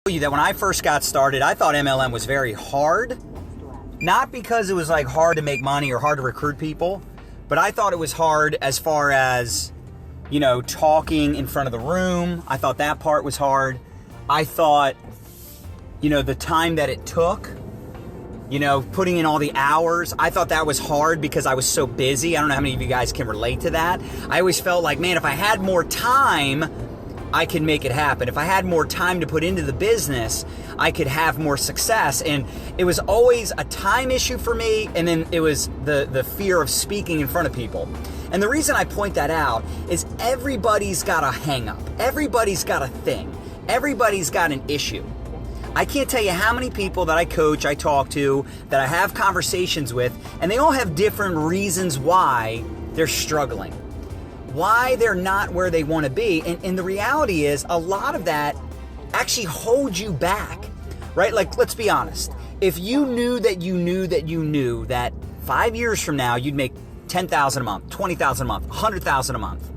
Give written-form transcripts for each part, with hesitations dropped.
You that when I first got started, I thought MLM was very hard. Not because it was like hard to make money or hard to recruit people, but I thought it was hard as far as, talking in front of the room. I thought that part was hard. I thought, the time that it took, putting in all the hours, I thought that was hard because I was so busy. I don't know how many of you guys can relate to that. I always felt like, man, if I had more time, I could make it happen. If I had more time to put into the business, I could have more success. And it was always a time issue for me. And then it was the fear of speaking in front of people. And the reason I point that out is everybody's got a hang up. Everybody's got a thing. Everybody's got an issue. I can't tell you how many people that I coach, I talk to, that I have conversations with, and they all have different reasons why they're struggling. Why they're not where they want to be. And the reality is a lot of that actually holds you back, right? Like, let's be honest. If you knew that 5 years from now, you'd make $10,000 a month, $20,000 a month, $100,000 a month,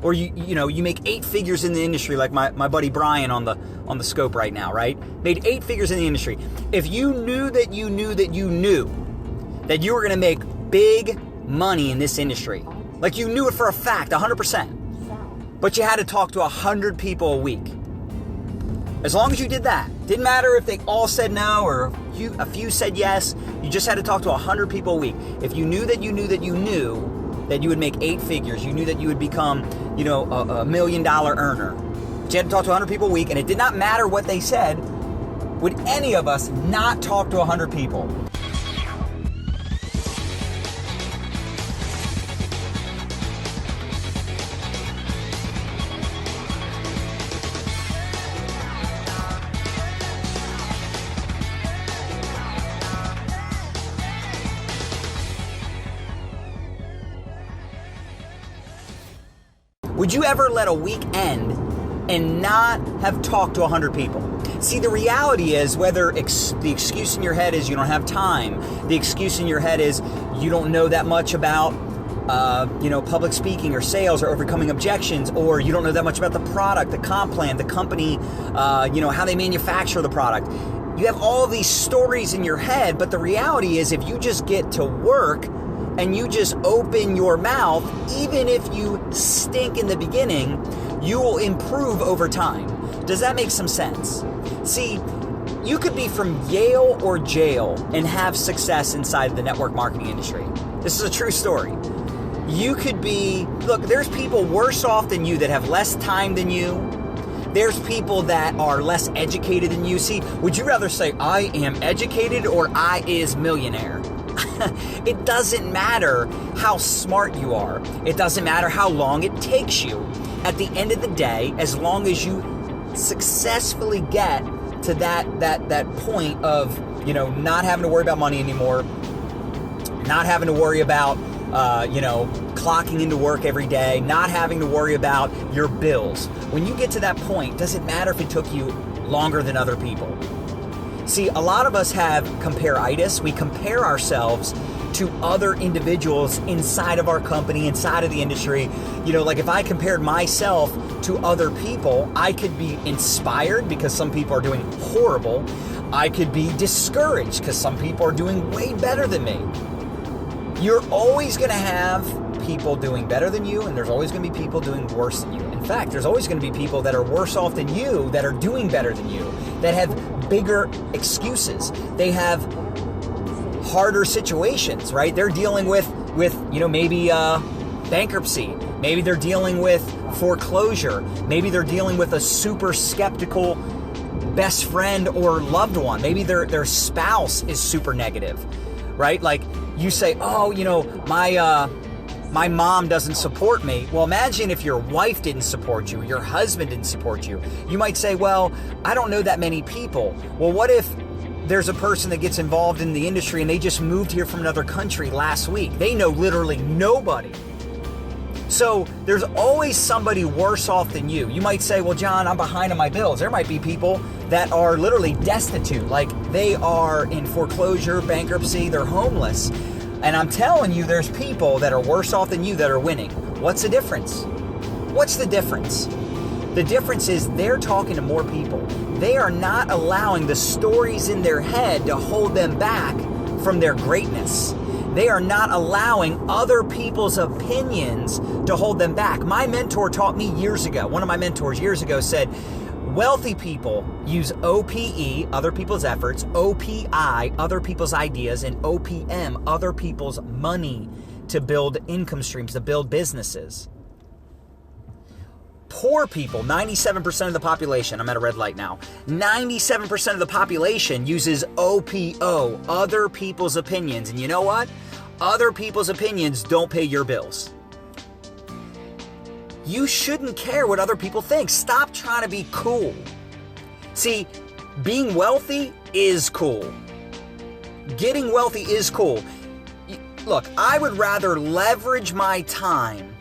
or you make 8 figures in the industry, like my buddy Brian on the scope right now, right? Made 8 figures in the industry. If you knew that you were going to make big money in this industry, like you knew it for a fact, 100%, but you had to talk to 100 people a week. As long as you did that, didn't matter if they all said no or a few said yes, you just had to talk to 100 people a week. If you knew that you would make 8 figures, you knew that you would become, a $1 million earner, but you had to talk to 100 people a week, and it did not matter what they said, would any of us not talk to 100 people? Would you ever let a week end and not have talked to 100 people? See, the reality is whether the excuse in your head is you don't have time, the excuse in your head is you don't know that much about, public speaking or sales or overcoming objections, or you don't know that much about the product, the comp plan, the company, how they manufacture the product. You have all these stories in your head, but the reality is if you just get to work and you just open your mouth, even if you stink in the beginning, you will improve over time. Does that make some sense? See, you could be from Yale or jail and have success inside the network marketing industry. This is a true story. You could be, look, there's people worse off than you that have less time than you. There's people that are less educated than you. See, would you rather say I am educated or I is millionaire? It doesn't matter how smart you are. It doesn't matter how long it takes you. At the end of the day, as long as you successfully get to that point of, not having to worry about money anymore, not having to worry about, clocking into work every day, not having to worry about your bills. When you get to that point, does it matter if it took you longer than other people? See, a lot of us have compare-itis. We compare ourselves to other individuals inside of our company, inside of the industry. Like if I compared myself to other people, I could be inspired because some people are doing horrible. I could be discouraged because some people are doing way better than me. You're always going to have people doing better than you, and there's always going to be people doing worse than you. In fact, there's always going to be people that are worse off than you that are doing better than you, that have bigger excuses. They have harder situations, right? They're dealing with maybe bankruptcy. Maybe they're dealing with foreclosure. Maybe they're dealing with a super skeptical best friend or loved one. Maybe their spouse is super negative, right? Like you say, my mom doesn't support me. Well, imagine if your wife didn't support you, your husband didn't support you. You might say, well, I don't know that many people. Well, what if there's a person that gets involved in the industry and they just moved here from another country last week? They know literally nobody. So there's always somebody worse off than you. You might say, well, John, I'm behind on my bills. There might be people that are literally destitute, like they are in foreclosure, bankruptcy, they're homeless. And I'm telling you, there's people that are worse off than you that are winning. What's the difference? What's the difference? The difference is they're talking to more people. they are not allowing the stories in their head to hold them back from their greatness. They are not allowing other people's opinions to hold them back. My mentor taught me years ago, one of my mentors years ago said, wealthy people use OPE, other people's efforts, OPI, other people's ideas, and OPM, other people's money, to build income streams, to build businesses. Poor people, 97% of the population, I'm at a red light now, 97% of the population uses OPO, other people's opinions. And you know what? Other people's opinions don't pay your bills. You shouldn't care what other people think. Stop trying to be cool. See, being wealthy is cool. Getting wealthy is cool. Look, I would rather leverage my time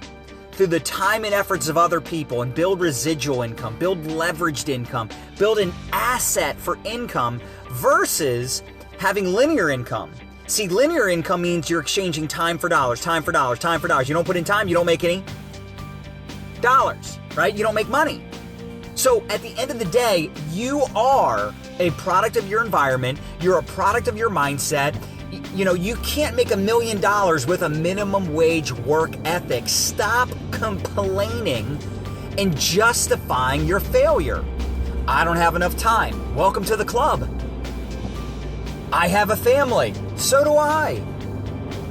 through the time and efforts of other people and build residual income, build leveraged income, build an asset for income versus having linear income. See, linear income means you're exchanging time for dollars, time for dollars, time for dollars. You don't put in time, you don't make any dollars, right? You don't make money. So at the end of the day, you are a product of your environment. You're a product of your mindset. You know, you can't make $1 million with a minimum wage work ethic. Stop complaining and justifying your failure. I don't have enough time. Welcome to the club. I have a family. So do I.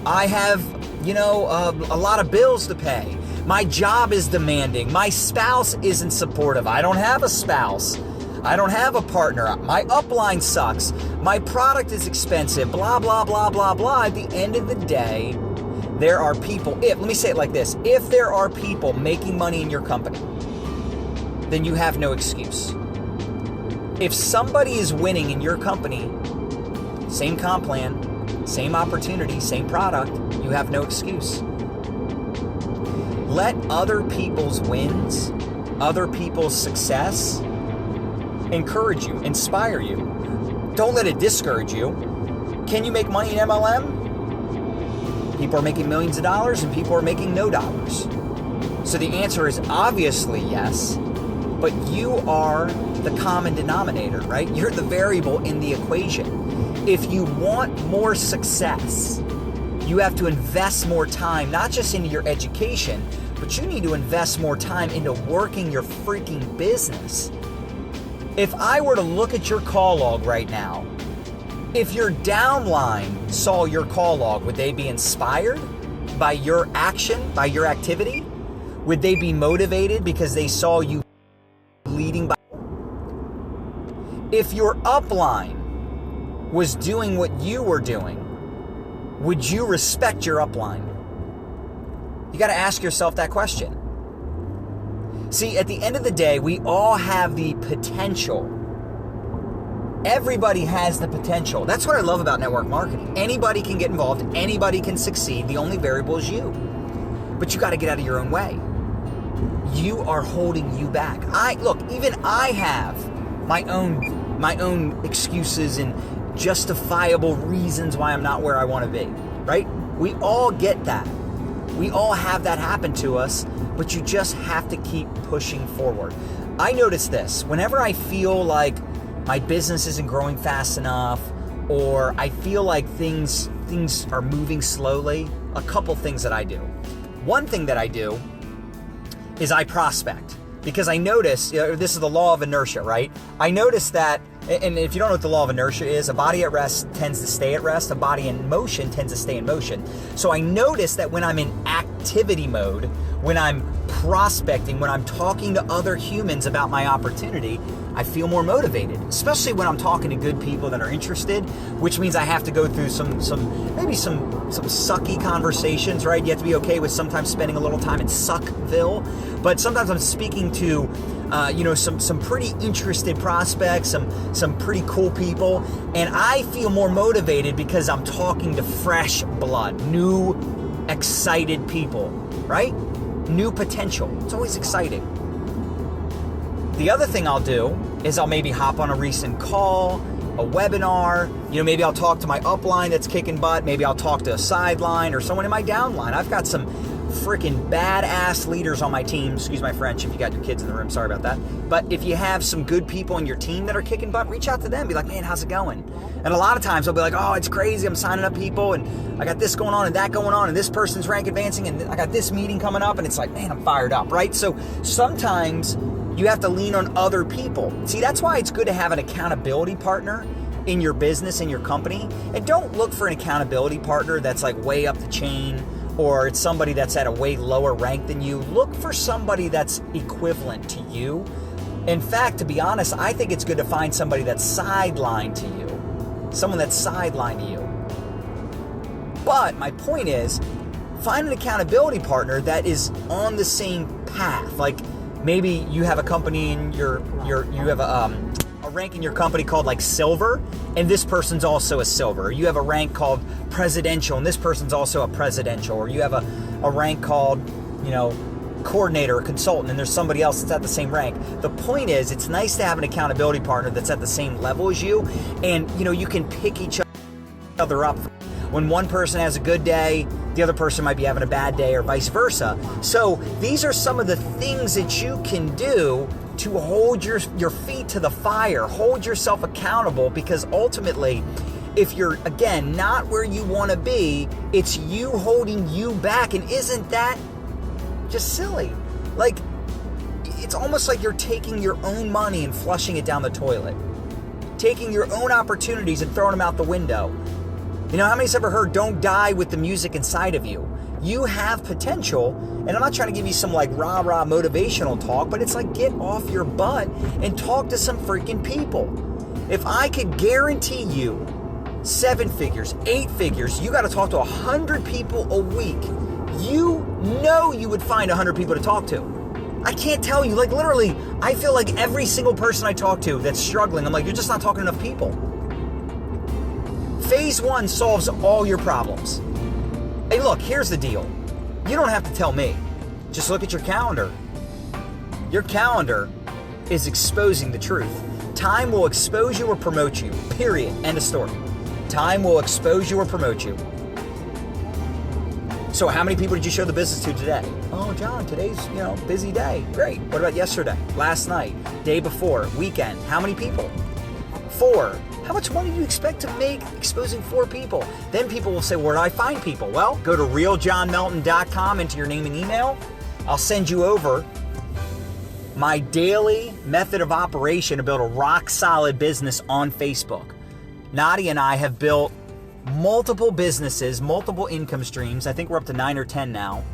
I have, a lot of bills to pay. My job is demanding. My spouse isn't supportive. I don't have a spouse. I don't have a partner. My upline sucks. My product is expensive. Blah, blah, blah, blah, blah. At the end of the day, there are people, let me say it like this. If there are people making money in your company, then you have no excuse. If somebody is winning in your company, same comp plan, same opportunity, same product, you have no excuse. Let other people's wins, other people's success encourage you, inspire you. Don't let it discourage you. Can you make money in MLM? People are making millions of dollars and people are making no dollars. So the answer is obviously yes, but you are the common denominator, right? You're the variable in the equation. If you want more success, you have to invest more time, not just into your education, but you need to invest more time into working your freaking business. If I were to look at your call log right now, if your downline saw your call log, would they be inspired by your action, by your activity? Would they be motivated because they saw you leading by? If your upline was doing what you were doing, would you respect your upline? You got to ask yourself that question. See, at the end of the day, we all have the potential. Everybody has the potential. That's what I love about network marketing. Anybody can get involved. Anybody can succeed. The only variable is you. But you got to get out of your own way. You are holding you back. Even I have my own excuses and justifiable reasons why I'm not where I want to be, right? We all get that. We all have that happen to us, but you just have to keep pushing forward. I notice this. Whenever I feel like my business isn't growing fast enough, or I feel like things are moving slowly, a couple things that I do. One thing that I do is I prospect, because I notice, this is the law of inertia, right? I notice that, and if you don't know what the law of inertia is, a body at rest tends to stay at rest, a body in motion tends to stay in motion. So I notice that when I'm in activity mode, when I'm prospecting, when I'm talking to other humans about my opportunity, I feel more motivated, especially when I'm talking to good people that are interested, which means I have to go through some sucky conversations, right? You have to be okay with sometimes spending a little time in Suckville, but sometimes I'm speaking to some pretty interested prospects, some pretty cool people, and I feel more motivated because I'm talking to fresh blood, new, excited people, right? New potential. It's always exciting. The other thing I'll do is I'll maybe hop on a recent call, a webinar, maybe I'll talk to my upline that's kicking butt, maybe I'll talk to a sideline or someone in my downline. I've got some freaking badass leaders on my team, excuse my French if you got your kids in the room, sorry about that, but if you have some good people on your team that are kicking butt, reach out to them, be like, man, how's it going? And a lot of times I'll be like, oh, it's crazy, I'm signing up people, and I got this going on and that going on, and this person's rank advancing, and I got this meeting coming up, and it's like, man, I'm fired up, right? So sometimes you have to lean on other people. See, that's why it's good to have an accountability partner in your business, in your company, and don't look for an accountability partner that's like way up the chain, or it's somebody that's at a way lower rank than you. Look for somebody that's equivalent to you. In fact, to be honest, I think it's good to find somebody that's sidelined to you. Someone that's sidelined to you. But my point is, find an accountability partner that is on the same path. Like maybe you have a company and you have a rank in your company called like silver, and this person's also a silver. Or you have a rank called presidential, and this person's also a presidential. Or you have a rank called, coordinator or consultant, and there's somebody else that's at the same rank. The point is, it's nice to have an accountability partner that's at the same level as you, and you can pick each other up. When one person has a good day, the other person might be having a bad day, or vice versa. So these are some of the things that you can do to hold your feet to the fire, hold yourself accountable, because ultimately, if you're, again, not where you want to be, it's you holding you back. And isn't that just silly? Like, it's almost like you're taking your own money and flushing it down the toilet, taking your own opportunities and throwing them out the window. How many's ever heard, don't die with the music inside of you? You have potential, and I'm not trying to give you some like rah-rah motivational talk, but it's like, get off your butt and talk to some freaking people. If I could guarantee you 7 figures, 8 figures, you got to talk to 100 people a week. You would find 100 people to talk to. I can't tell you, like literally, I feel like every single person I talk to that's struggling, I'm like, you're just not talking to enough people. Phase 1 solves all your problems. Hey, look, here's the deal. You don't have to tell me. Just look at your calendar. Your calendar is exposing the truth. Time will expose you or promote you. Period. End of story. Time will expose you or promote you. So how many people did you show the business to today? Oh, John, today's, busy day. Great. What about yesterday? Last night? Day before? Weekend? How many people? 4. How much money do you expect to make exposing 4 people? Then people will say, where do I find people? Well, go to realjohnmelton.com, enter your name and email. I'll send you over my daily method of operation to build a rock solid business on Facebook. Nadia and I have built multiple businesses, multiple income streams. I think we're up to 9 or 10 now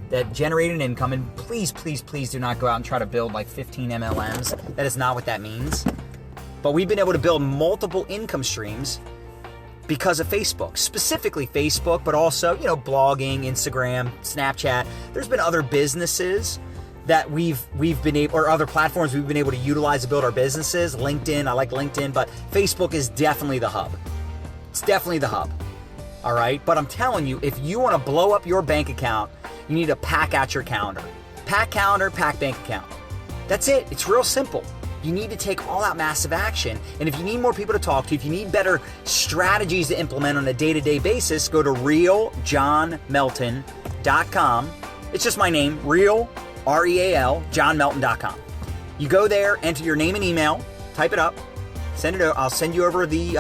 that generate an income. And please, please, please do not go out and try to build like 15 MLMs. That is not what that means. But we've been able to build multiple income streams because of Facebook, specifically Facebook, but also, blogging, Instagram, Snapchat. There's been other businesses that we've been able, or other platforms we've been able to utilize to build our businesses. LinkedIn, I like LinkedIn, but Facebook is definitely the hub. It's definitely the hub. All right. But I'm telling you, if you want to blow up your bank account, you need to pack out your calendar. Pack calendar, pack bank account. That's it. It's real simple. You need to take all out massive action. And if you need more people to talk to, if you need better strategies to implement on a day-to-day basis, go to realjohnmelton.com. It's just my name, real, R-E-A-L, johnmelton.com. You go there, enter your name and email, type it up, send it over. I'll send you over the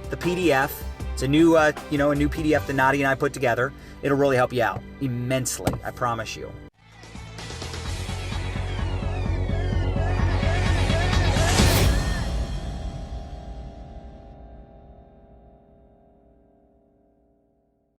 PDF. It's a new, a new PDF that Nadia and I put together. It'll really help you out immensely. I promise you.